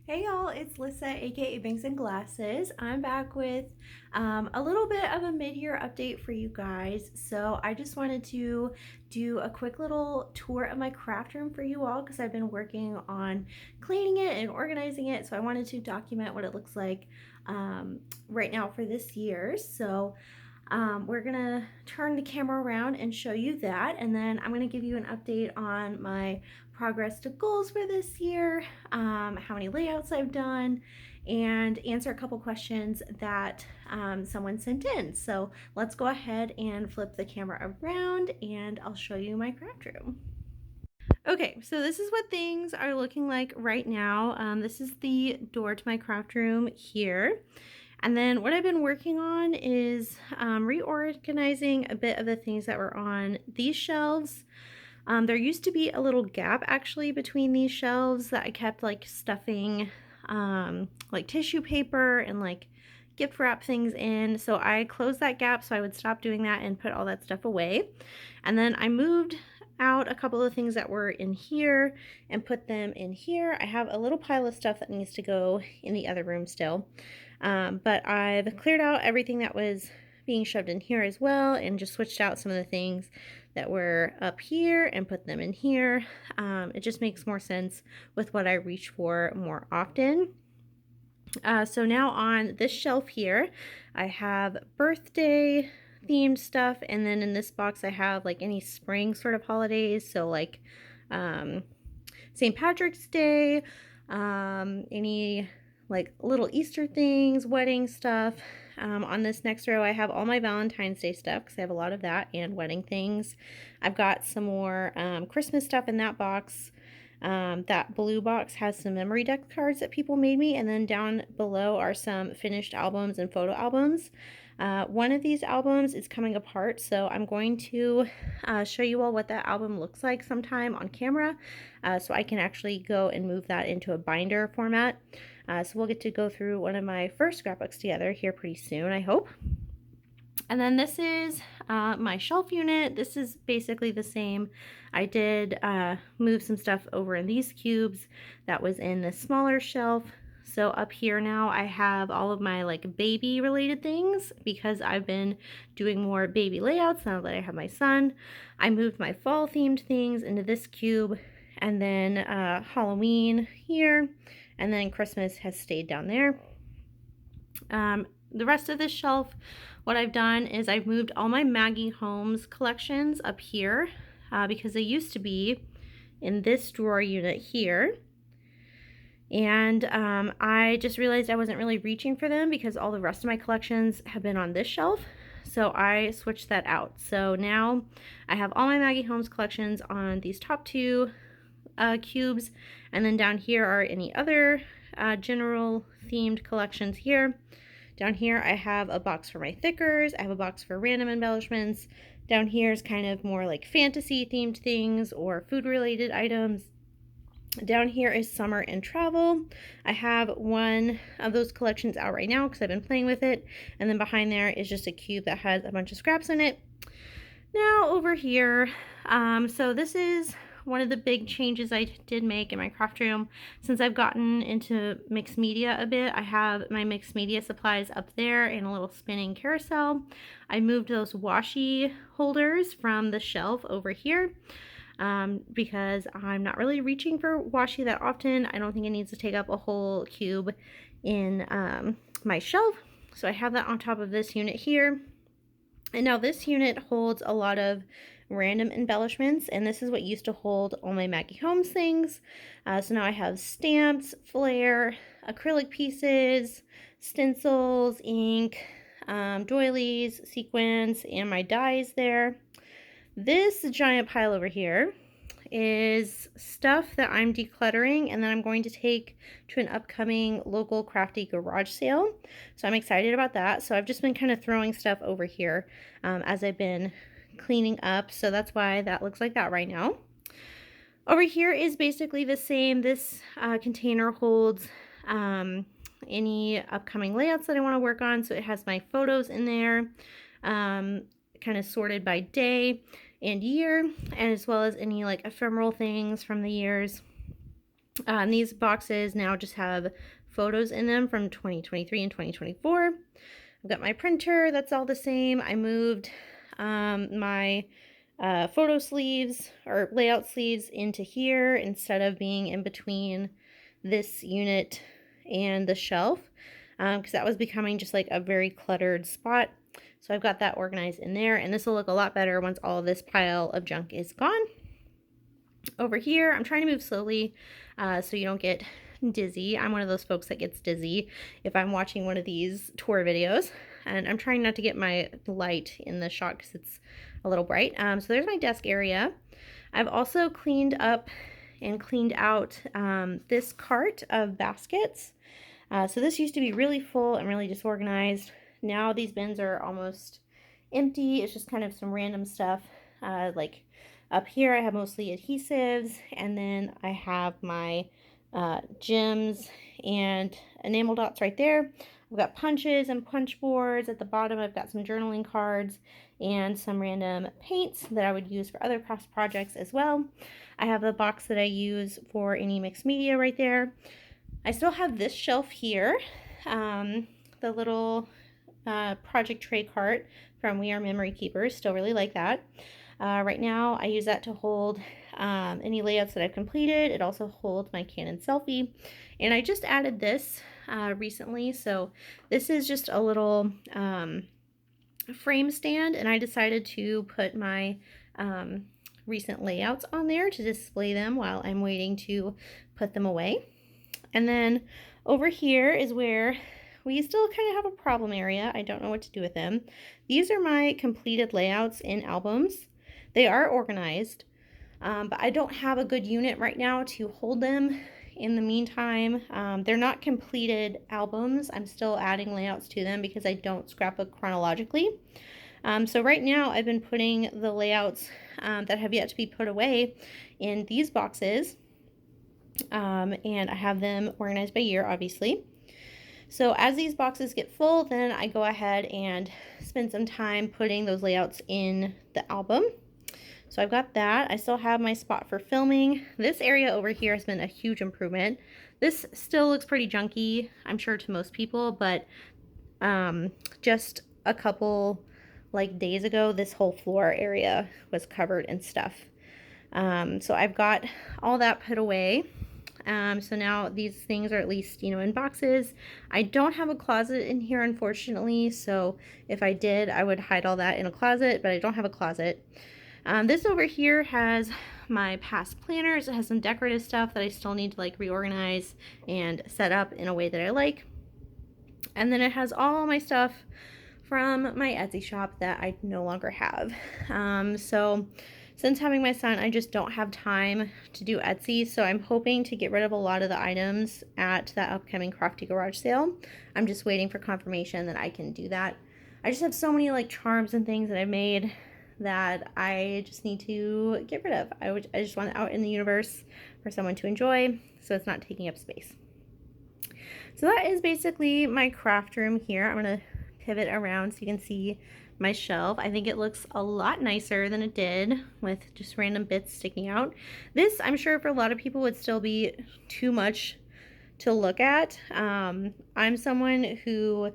Hey y'all, it's Lissa, aka Banks and Glasses. I'm back with a little bit of a mid-year update for you guys. So I just wanted to do a quick little tour of my craft room for you all because I've been working on cleaning it and organizing it. So I wanted to document what it looks like right now for this year. So we're gonna turn the camera around and show you that, and then I'm gonna give you an update on my progress to goals for this year, how many layouts I've done, and answer a couple questions that someone sent in. So let's go ahead and flip the camera around and I'll show you my craft room. Okay, so this is what things are looking like right now. This is the door to my craft room here. And then what I've been working on is reorganizing a bit of the things that were on these shelves. There used to be a little gap actually between these shelves that I kept like stuffing like tissue paper and like gift wrap things in. So I closed that gap so I would stop doing that and put all that stuff away. And then I moved out a couple of things that were in here and put them in here. I have a little pile of stuff that needs to go in the other room still. But I've cleared out everything that was being shoved in here as well and just switched out some of the things that were up here and put them in here. It just makes more sense with what I reach for more often. So now on this shelf here, I have birthday themed stuff, and then in this box I have like any spring sort of holidays, so like St. Patrick's Day, any like little Easter things, wedding stuff. On this next row I have all my Valentine's Day stuff because I have a lot of that and wedding things. I've got some more Christmas stuff in that box. That blue box has some memory deck cards that people made me, and then down below are some finished albums and photo albums. One of these albums is coming apart, so I'm going to show you all what that album looks like sometime on camera, so I can actually go and move that into a binder format. So we'll get to go through one of my first scrapbooks together here pretty soon, I hope. And then this is my shelf unit. This is basically the same. I did move some stuff over in these cubes that was in the smaller shelf. So up here now I have all of my like baby related things because I've been doing more baby layouts now that I have my son. I moved my fall themed things into this cube, and then Halloween here, and then Christmas has stayed down there. The rest of this shelf, what I've done is I've moved all my Maggie Holmes collections up here because they used to be in this drawer unit here. And I just realized I wasn't really reaching for them because all the rest of my collections have been on this shelf. So I switched that out. So now I have all my Maggie Holmes collections on these top two cubes. And then down here are any other general themed collections here. Down here I have a box for my thickers. I have a box for random embellishments. Down here is kind of more like fantasy themed things or food related items. Down here is summer and travel. I have one of those collections out right now because I've been playing with it. And then behind there is just a cube that has a bunch of scraps in it. Now over here, so this is one of the big changes I did make in my craft room. Since I've gotten into mixed media a bit, I have my mixed media supplies up there in a little spinning carousel. I moved those washi holders from the shelf over here because I'm not really reaching for washi that often. I don't think it needs to take up a whole cube in my shelf. So I have that on top of this unit here. And now this unit holds a lot of random embellishments, and this is what used to hold all my Maggie Holmes things. So now I have stamps, flair, acrylic pieces, stencils, ink, doilies, sequins, and my dies there. This giant pile over here is stuff that I'm decluttering and then I'm going to take to an upcoming local crafty garage sale. So I'm excited about that. So I've just been kind of throwing stuff over here as I've been cleaning up. So that's why that looks like that right now. Over here is basically the same. This container holds any upcoming layouts that I want to work on. So it has my photos in there, kind of sorted by day and year, and as well as any like ephemeral things from the years. These boxes now just have photos in them from 2023 and 2024. I've got my printer, that's all the same. I moved my photo sleeves or layout sleeves into here instead of being in between this unit and the shelf, because that was becoming just like a very cluttered spot. So I've got that organized in there, and this will look a lot better once all of this pile of junk is gone. Over here, I'm trying to move slowly so you don't get dizzy. I'm one of those folks that gets dizzy if I'm watching one of these tour videos, and I'm trying not to get my light in the shot because it's a little bright. So there's my desk area. I've also cleaned up and cleaned out this cart of baskets. So this used to be really full and really disorganized. Now these bins are almost empty. It's just kind of some random stuff. Like up here I have mostly adhesives, and then I have my gems and enamel dots right there. I've got punches and punch boards. At the bottom I've got some journaling cards and some random paints that I would use for other past projects as well. I have the box that I use for any mixed media right there. I still have this shelf here, the little project tray cart from We Are Memory Keepers. Still really like that. Right now I use that to hold any layouts that I've completed. It also holds my Canon selfie, and I just added this recently. So this is just a little frame stand, and I decided to put my recent layouts on there to display them while I'm waiting to put them away. And then over here is where we still kind of have a problem area. I don't know what to do with them. These are my completed layouts in albums. They are organized, but I don't have a good unit right now to hold them. In the meantime, they're not completed albums. I'm still adding layouts to them because I don't scrapbook chronologically. So right now I've been putting the layouts that have yet to be put away in these boxes, and I have them organized by year, obviously. So as these boxes get full, then I go ahead and spend some time putting those layouts in the album. So I've got that. I still have my spot for filming. This area over here has been a huge improvement. This still looks pretty junky, I'm sure, to most people, but just a couple days ago, this whole floor area was covered in stuff. So I've got all that put away. So now these things are at least, in boxes. I don't have a closet in here, unfortunately, so if I did, I would hide all that in a closet, but I don't have a closet. This over here has my past planners. It has some decorative stuff that I still need to reorganize and set up in a way that I like. And then it has all my stuff from my Etsy shop that I no longer have. So since having my son, I just don't have time to do Etsy, so I'm hoping to get rid of a lot of the items at that upcoming Crafty garage sale. I'm just waiting for confirmation that I can do that. I just have so many charms and things that I've made that I just need to get rid of. I just want it out in the universe for someone to enjoy, so it's not taking up space. So that is basically my craft room here. I'm going to pivot around so you can see my shelf. I think it looks a lot nicer than it did with just random bits sticking out. This, I'm sure for a lot of people, would still be too much to look at. I'm someone who,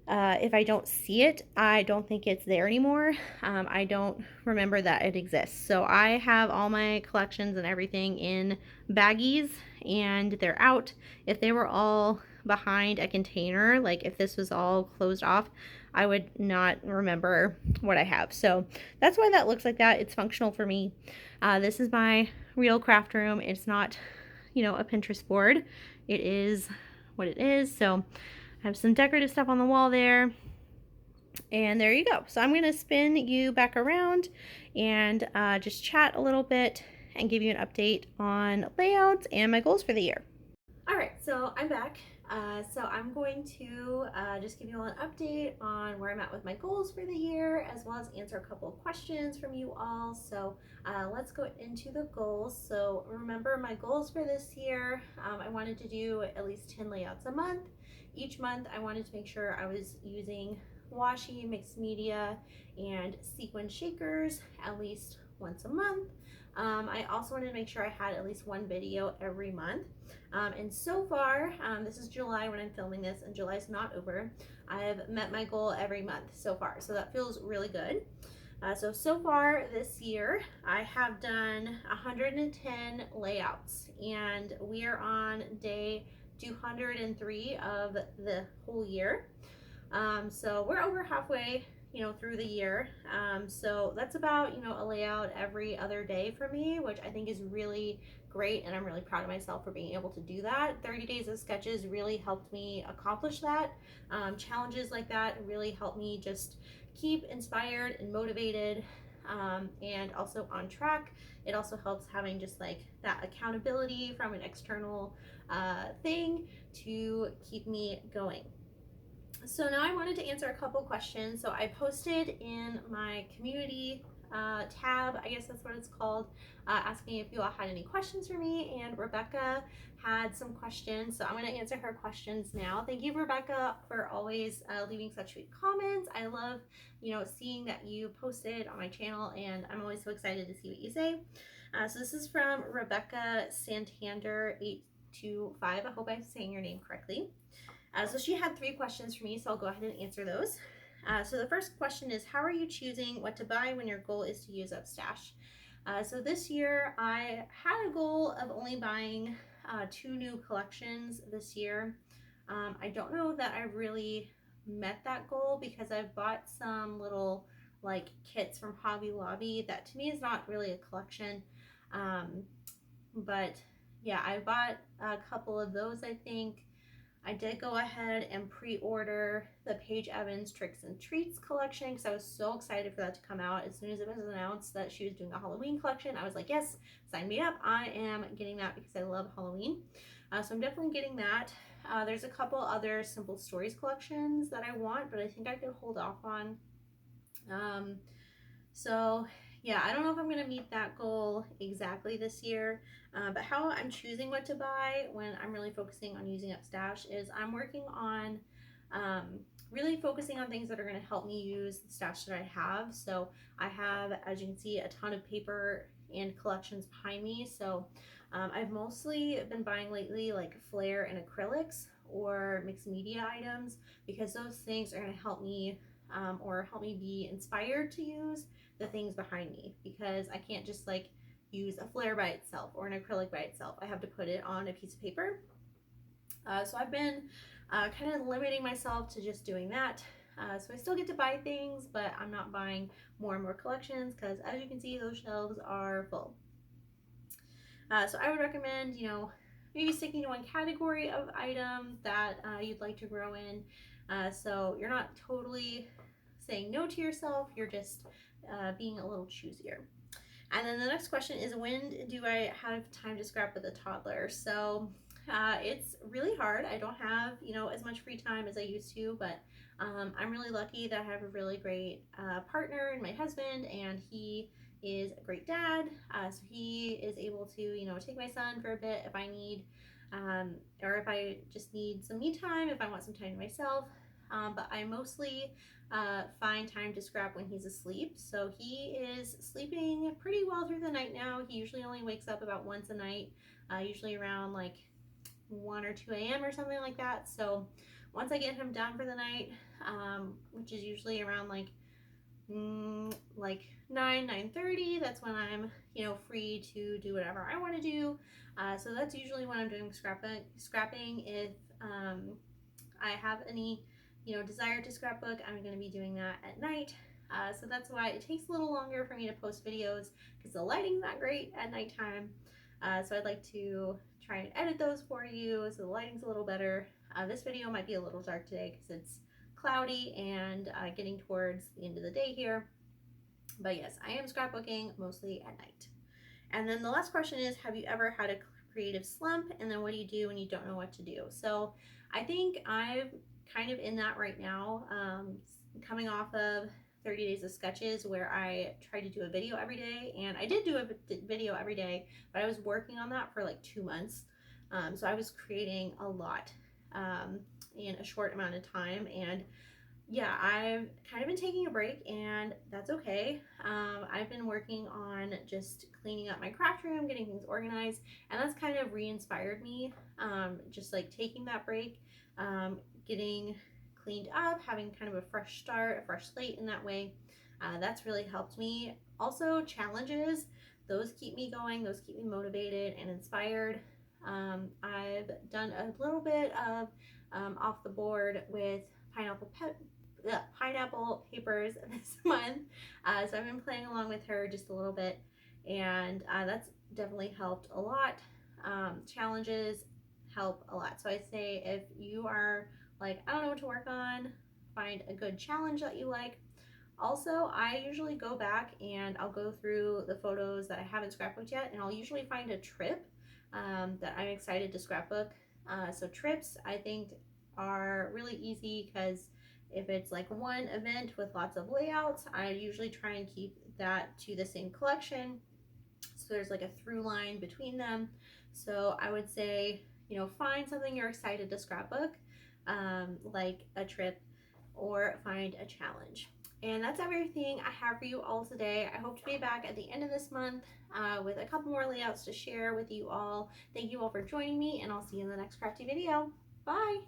if I don't see it, I don't think it's there anymore. I don't remember that it exists. So I have all my collections and everything in baggies, and they're out. If they were all behind a container, if this was all closed off, I would not remember what I have. So that's why that looks like that. It's functional for me. This is my real craft room. It's not, a Pinterest board. It is what it is. So I have some decorative stuff on the wall there. And there you go. So I'm going to spin you back around and just chat a little bit and give you an update on layouts and my goals for the year. All right, so I'm back. So I'm going to just give you all an update on where I'm at with my goals for the year, as well as answer a couple of questions from you all. So let's go into the goals. So remember, my goals for this year, I wanted to do at least 10 layouts a month. Each month I wanted to make sure I was using washi, mixed media, and sequin shakers at least once a month. I also wanted to make sure I had at least one video every month. And so far, this is July when I'm filming this, and July's not over. I've met my goal every month so far, so that feels really good. So far this year, I have done 110 layouts, and we are on day 203 of the whole year. So we're over halfway, through the year. So that's about, a layout every other day for me, which I think is really great, and I'm really proud of myself for being able to do that. 30 days of sketches really helped me accomplish that. Challenges like that really helped me just keep inspired and motivated, and also on track. It also helps having just like that accountability from an external thing to keep me going. So now I wanted to answer a couple questions. So I posted in my community tab, I guess that's what it's called, asking if you all had any questions for me, and Rebecca had some questions, so I'm going to answer her questions now. Thank you, Rebecca, for always leaving such sweet comments. I love, seeing that you posted on my channel, and I'm always so excited to see what you say. So this is from Rebecca Santander 825. I hope I'm saying your name correctly. So she had 3 questions for me, so I'll go ahead and answer those. So the first question is, how are you choosing what to buy when your goal is to use up stash? So this year I had a goal of only buying 2 new collections this year. I don't know that I really met that goal because I've bought some little like kits from Hobby Lobby that to me is not really a collection. But yeah, I bought a couple of those, I think. I did go ahead and pre-order the Paige Evans Tricks and Treats collection because I was so excited for that to come out. As soon as it was announced that she was doing a Halloween collection, I was like, yes, sign me up. I am getting that because I love Halloween. So I'm definitely getting that. There's a couple other Simple Stories collections that I want, but I think I could hold off on. So yeah, I don't know if I'm gonna meet that goal exactly this year, but how I'm choosing what to buy when I'm really focusing on using up stash is I'm working on really focusing on things that are gonna help me use the stash that I have. So I have, as you can see, a ton of paper and collections behind me. So I've mostly been buying lately like flare and acrylics or mixed media items because those things are gonna help me or help me be inspired to use the things behind me, because I can't just like use a flare by itself or an acrylic by itself. I have to put it on a piece of paper. So I've been kind of limiting myself to just doing that. So I still get to buy things, but I'm not buying more and more collections because, as you can see, those shelves are full. So I would recommend, maybe sticking to one category of item that you'd like to grow in. So you're not totally saying no to yourself, you're just being a little choosier. And then the next question is, when do I have time to scrap with a toddler? So it's really hard. I don't have, as much free time as I used to, but I'm really lucky that I have a really great partner in my husband, and he is a great dad. So he is able to, take my son for a bit if I need, or if I just need some me time, if I want some time to myself. But I mostly find time to scrap when he's asleep. So he is sleeping pretty well through the night now. He usually only wakes up about once a night, usually around like 1 or 2 a.m. or something like that. So once I get him done for the night, which is usually around like 9:30, that's when I'm free to do whatever I want to do. So that's usually when I'm doing scrapping. If I have any desire to scrapbook, I'm going to be doing that at night. So that's why it takes a little longer for me to post videos, because the lighting's not great at nighttime. So I'd like to try and edit those for you so the lighting's a little better. This video might be a little dark today because it's cloudy and getting towards the end of the day here. But yes, I am scrapbooking mostly at night. And then the last question is, have you ever had a creative slump? And then what do you do when you don't know what to do? So I think I'm kind of in that right now, coming off of 30 days of sketches where I tried to do a video every day, and I did do a video every day, but I was working on that for like 2 months. So I was creating a lot in a short amount of time, and yeah, I've kind of been taking a break, and that's okay. I've been working on just cleaning up my craft room, getting things organized, and that's kind of re-inspired me. Just like taking that break, getting cleaned up, having kind of a fresh start, a fresh slate in that way. That's really helped me. Also, challenges, those keep me going, those keep me motivated and inspired. I've done a little bit of off the board with pineapple pineapple papers this month. So I've been playing along with her just a little bit, and that's definitely helped a lot. Challenges help a lot. So I say if you are like, I don't know what to work on, find a good challenge that you like. Also, I usually go back and I'll go through the photos that I haven't scrapbooked yet, and I'll usually find a trip that I'm excited to scrapbook. So trips, I think, are really easy because if it's like one event with lots of layouts, I usually try and keep that to the same collection. So there's like a through line between them. So I would say, find something you're excited to scrapbook, like a trip, or find a challenge. And that's everything I have for you all today. I hope to be back at the end of this month with a couple more layouts to share with you all. Thank you all for joining me, and I'll see you in the next crafty video. Bye!